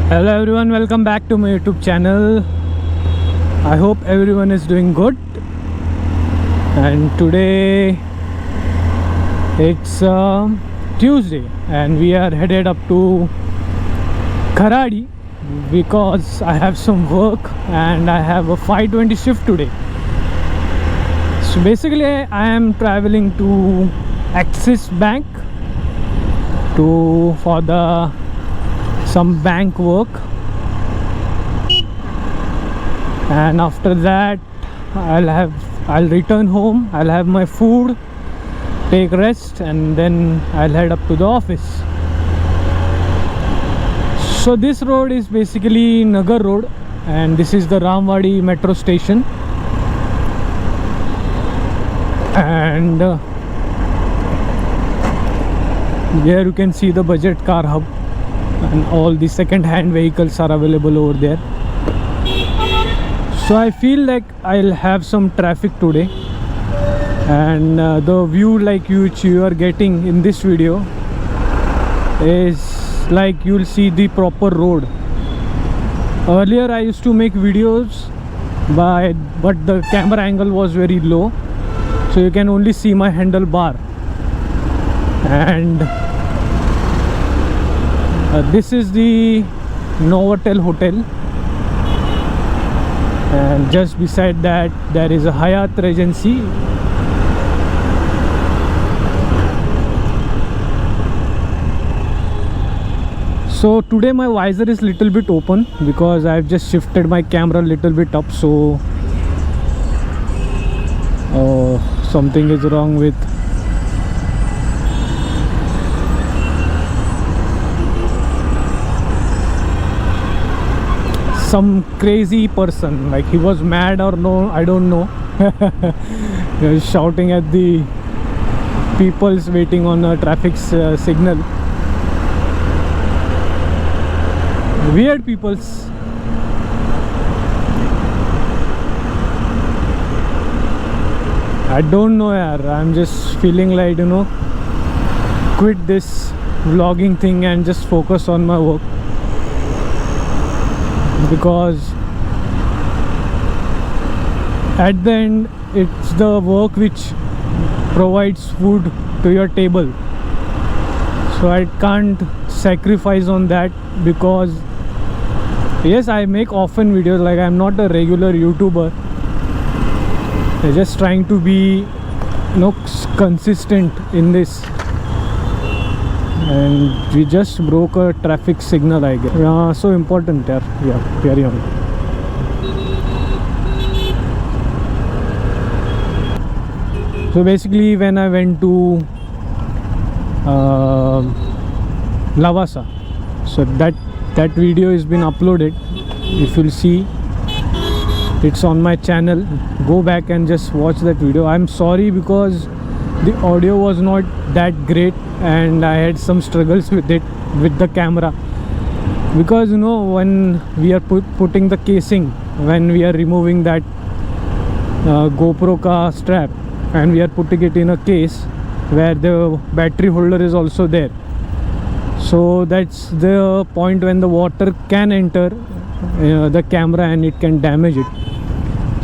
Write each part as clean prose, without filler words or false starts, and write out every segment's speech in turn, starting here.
Hello everyone, welcome back to my YouTube channel. I hope everyone is doing good. And today it's Tuesday and we are headed up to Kharadi because I have some work and I have a 5:20 shift today. So basically I am traveling to Axis Bank for some bank work, and after that I'll return home, I'll have my food, take rest, and then I'll head up to the office. So this road is basically Nagar Road and this is the Ramwadi metro station, and here you can see the budget car hub and all the second-hand vehicles are available over there. So I feel like I'll have some traffic today, and the view like which you are getting in this video is like you'll see the proper road. Earlier I used to make videos but the camera angle was very low, so you can only see my handlebar. And this is the Novotel Hotel, and just beside that there is a Hyatt Regency. So today my visor is little bit open because I've just shifted my camera a little bit up, so something is wrong with some crazy person, like he was mad or no, I don't know. He was shouting at the people's waiting on a traffic signal. Weird peoples. I don't know yaar, I'm just feeling like, quit this vlogging thing and just focus on my work, because at the end it's the work which provides food to your table. So I can't sacrifice on that, because yes, I make often videos, like I'm not a regular YouTuber. I'm just trying to be consistent in this. And we just broke a traffic signal, I guess. Yeah, so important. Yeah, carry on. So basically when I went to Lavasa, so that video has been uploaded. If you'll see, it's on my channel. Go back and just watch that video. I'm sorry because the audio was not that great and I had some struggles with the camera, because when we are putting the casing, when we are removing that GoPro ka strap and we are putting it in a case where the battery holder is also there, so that's the point when the water can enter the camera and it can damage it.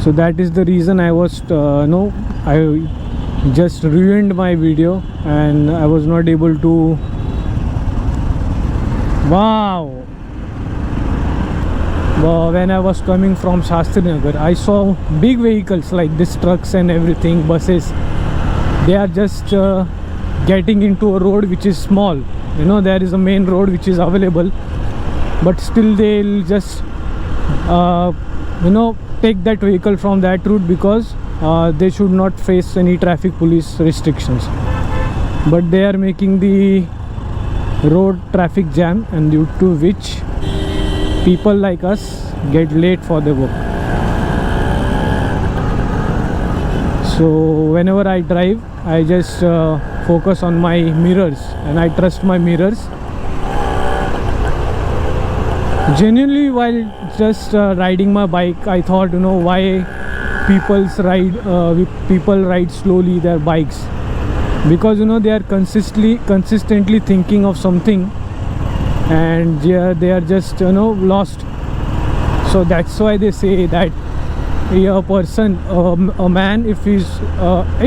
So that is the reason I was I just ruined my video and I was not able to. Wow, when I was coming from Shastri Nagar, I saw big vehicles like this, trucks and everything, buses. They are just getting into a road which is small. There is a main road which is available, but still they'll just take that vehicle from that route because they should not face any traffic police restrictions. But they are making the road traffic jam, and due to which people like us get late for their work. So whenever I drive, I just focus on my mirrors and I trust my mirrors. Genuinely, while just riding my bike, I thought, why people ride slowly their bikes, because they are consistently thinking of something and they are just lost. So that's why they say that a person, a man, if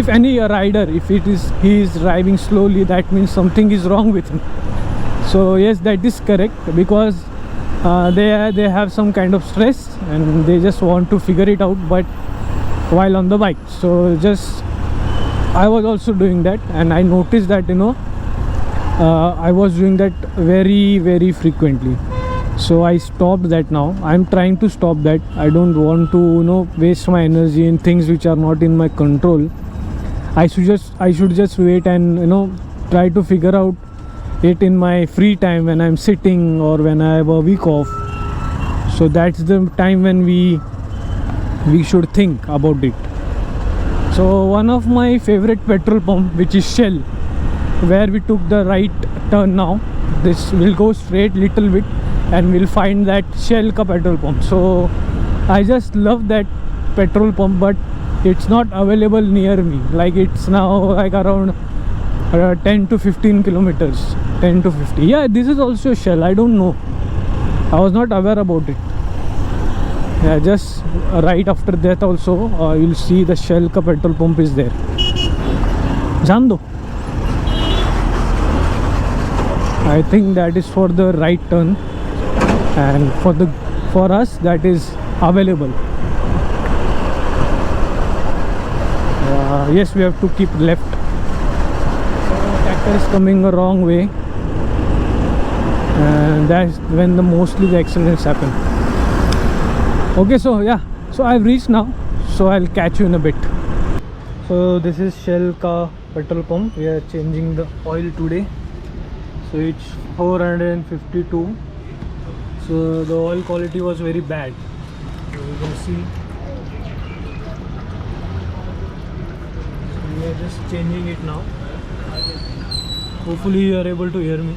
any rider, if he is driving slowly, that means something is wrong with him. So yes, that is correct, because they have some kind of stress and they just want to figure it out, but while on the bike. So just I was also doing that, and I noticed that I was doing that very, very frequently. So I stopped that now. I'm trying to stop that. I don't want to waste my energy in things which are not in my control. I should just wait and try to figure out it in my free time, when I'm sitting or when I have a week off. So that's the time when we should think about it. So one of my favorite petrol pump, which is Shell, where we took the right turn now. This will go straight little bit and we'll find that Shell ka petrol pump. So I just love that petrol pump, but it's not available near me. Like it's now like around 10 to 15 kilometers, 10 to 50. Yeah, this is also Shell. I don't know, I was not aware about it. Yeah, just right after that also you'll see the Shell ka petrol pump is there. Jaan do. I think that is for the right turn, and for us that is available. Yes, we have to keep left. Tractor is coming a wrong way, and that's when mostly the accidents happen. Okay, so yeah, so I've reached now, so I'll catch you in a bit. So this is Shell ka petrol pump. We are changing the oil today. So it's 452. So the oil quality was very bad. So you can see. So we are just changing it now. Hopefully you are able to hear me.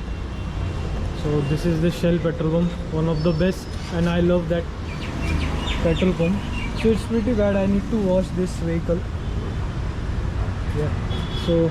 So this is the Shell petrol pump, one of the best, and I love that petrol pump. So it's pretty bad. I need to wash this vehicle. Yeah. So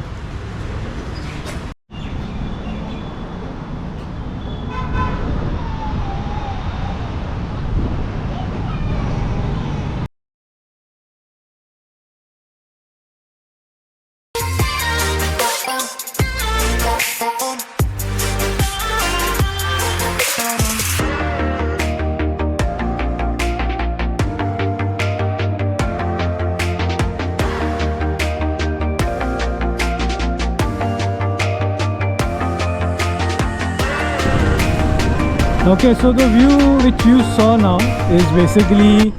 okay, so the view which you saw now is basically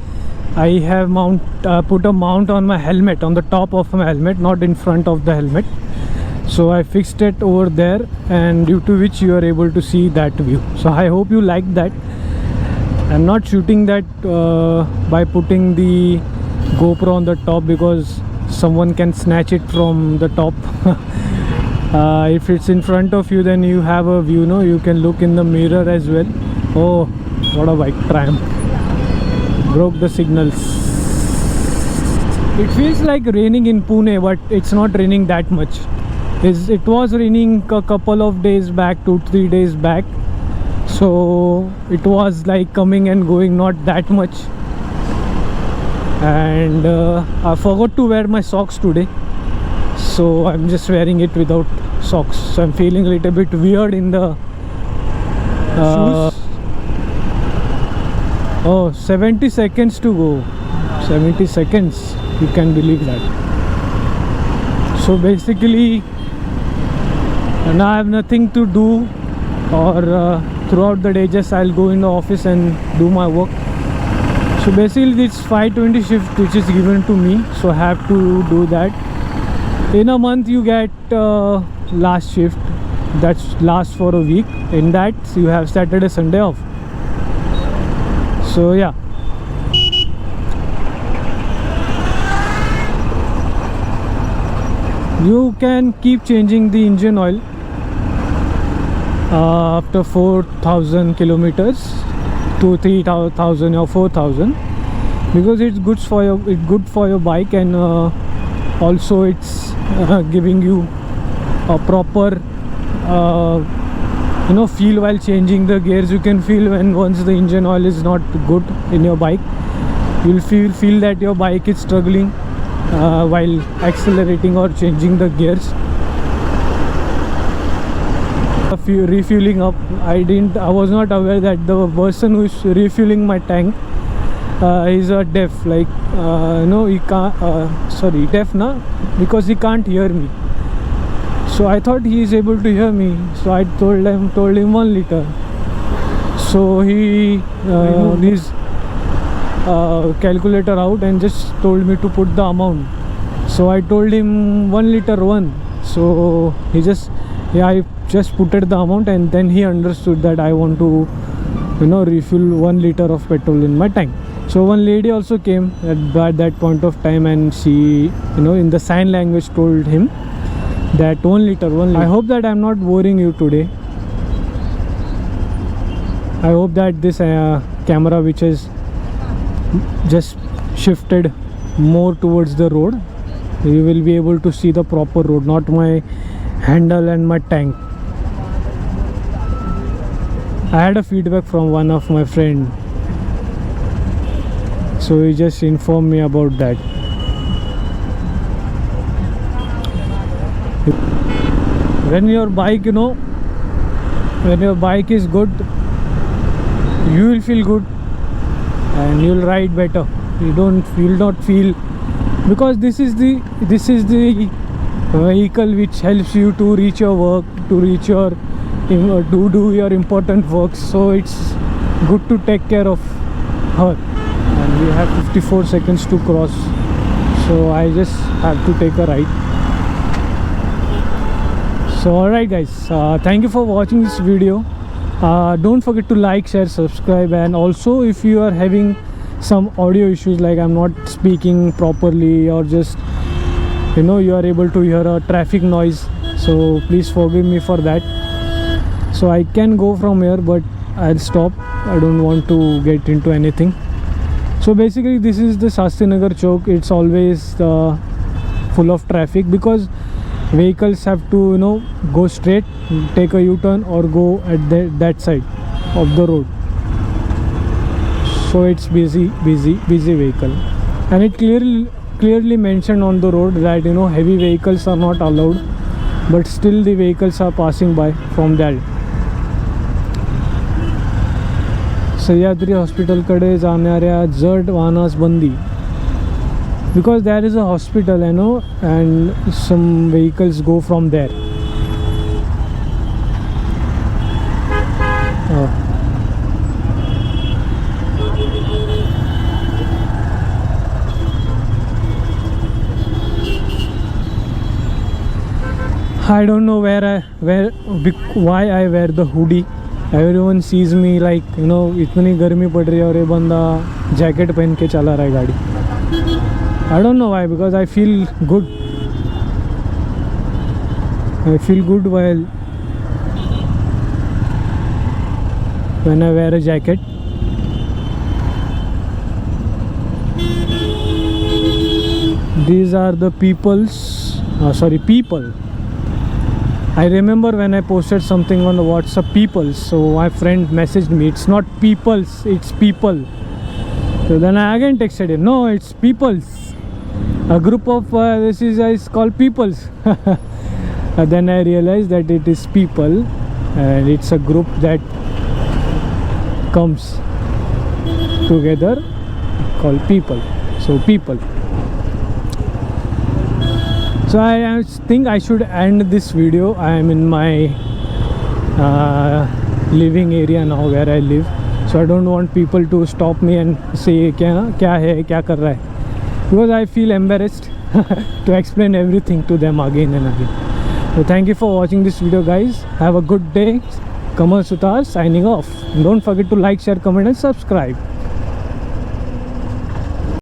I have put a mount on my helmet, on the top of my helmet, not in front of the helmet. So I fixed it over there, and due to which you are able to see that view. So I hope you like that. I'm not shooting that by putting the GoPro on the top, because someone can snatch it from the top. If it's in front of you, then you have a view, you can look in the mirror as well. Oh, what a bike! Triumph broke the signals. It feels like raining in Pune, but it's not raining that much. It was raining a couple of days back, 2-3 days back. So it was like coming and going, not that much. And I forgot to wear my socks today, so I'm just wearing it without socks. So I'm feeling a little bit weird in the shoes. Oh, 70 seconds to go. 70 seconds, you can believe that. So basically now I have nothing to do, or throughout the day just I'll go in the office and do my work. So basically this 5:20 shift which is given to me, so I have to do that. In a month you get last shift, that lasts for a week. In that you have Saturday, Sunday off. So yeah, you can keep changing the engine oil after 4,000 kilometers to 3,000 or 4,000, because it's good for your bike, and also it's giving you a proper feel while changing the gears. You can feel when once the engine oil is not good in your bike, you'll feel that your bike is struggling while accelerating or changing the gears. Refueling up, I was not aware that the person who is refueling my tank is a deaf, like he can't deaf because he can't hear me. So I thought he is able to hear me, so I told him 1 liter. So he his calculator out and just told me to put the amount. So I told him 1 liter 1. So he I just put the amount, and then he understood that I want to refuel 1 liter of petrol in my tank. So one lady also came at that point of time, and she in the sign language told him that 1 liter. I hope that I'm not boring you today. I hope that this camera, which is just shifted more towards the road, you will be able to see the proper road, not my handle and my tank. I had a feedback from one of my friend, so he just informed me about that. When your bike when your bike is good, you will feel good and you'll ride better. You'll not feel, because this is the vehicle which helps you to reach your work, to do your important work. So it's good to take care of her. And we have 54 seconds to cross, so I just have to take a ride. So alright guys, thank you for watching this video. Don't forget to like, share, subscribe, and also if you are having some audio issues, like I'm not speaking properly, or just you are able to hear a traffic noise, so please forgive me for that. So I can go from here, but I'll stop. I don't want to get into anything. So basically this is the Shastinagar Chowk. It's always full of traffic because vehicles have to go straight, take a U-turn, or go at that side of the road. So it's busy vehicle, and it clearly mentioned on the road that heavy vehicles are not allowed, but still the vehicles are passing by from there. Sahyadri हॉस्पिटलकडे जाणाऱ्या जड वाहनास बंदी, because there is a hospital and some vehicles go from there. I don't know why I wear the hoodie. Everyone sees me like इतनी गर्मी पड़ रही है और ये बंदा जैकेट पहन के चला रहा है गाड़ी. I don't know why, because I feel good. I feel good when I wear a jacket. These are the people. I remember when I posted something on the WhatsApp, people. So my friend messaged me, it's not peoples, it's people. So then I again texted him, no, it's peoples. A group of this is called peoples. Then I realized that it is people, and it's a group that comes together called people. So people. So I think I should end this video. I am in my living area now, where I live. So I don't want people to stop me and say kya hai, kya kar raha hai, because I feel embarrassed to explain everything to them again and again. So thank you for watching this video guys. Have a good day. Kamal Sutar signing off. Don't forget to like, share, comment and subscribe.